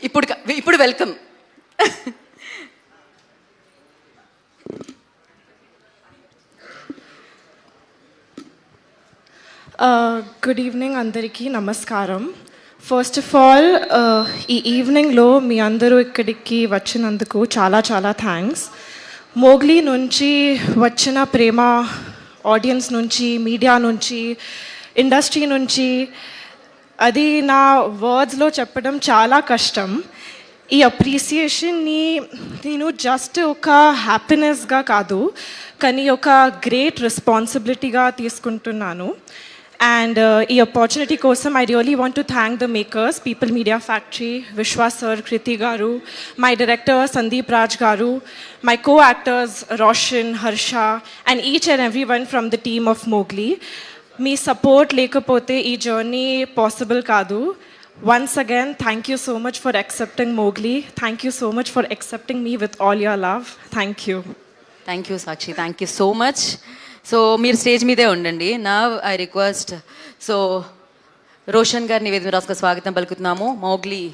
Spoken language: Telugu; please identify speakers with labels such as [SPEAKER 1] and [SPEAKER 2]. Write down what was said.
[SPEAKER 1] ఇప్పుడు ఇప్పుడు వెల్కమ్.
[SPEAKER 2] గుడ్ ఈవినింగ్ అందరికీ నమస్కారం. ఫస్ట్ ఆఫ్ ఆల్ ఈ ఈవినింగ్లో మీ అందరూ ఇక్కడికి వచ్చినందుకు చాలా చాలా థ్యాంక్స్. మోగ్లీ నుంచి వచ్చిన ప్రేమ ఆడియన్స్ నుంచి, మీడియా నుంచి, ఇండస్ట్రీ నుంచి, అది నా వర్డ్స్లో చెప్పడం చాలా కష్టం. ఈ అప్రిసియేషన్ని నేను జస్ట్ ఒక హ్యాపీనెస్గా కాదు, కానీ ఒక గ్రేట్ రెస్పాన్సిబిలిటీగా తీసుకుంటున్నాను. And ఈ ఆపర్చునిటీ కోసం I really want to thank the makers, People Media Factory, Vishwas sir, Kriti garu, my director Sandeep Raj garu, my co-actors Roshan, Harsha, and each and everyone from the team of Mowgli. Me support లేకపోతే ఈ జర్నీ పాసిబుల్ కాదు. Once again, thank you so much for accepting Mowgli. Thank you so much for accepting me with all your love. Thank you.
[SPEAKER 1] Thank you Sakshi, thank you so much. So మీరు స్టేజ్ మీదే ఉండండి. నా ఐ రిక్వెస్ట్, సో రోషన్ గారిని వేదిక రాసుకు స్వాగతం పలుకుతున్నాము. మోగ్లీ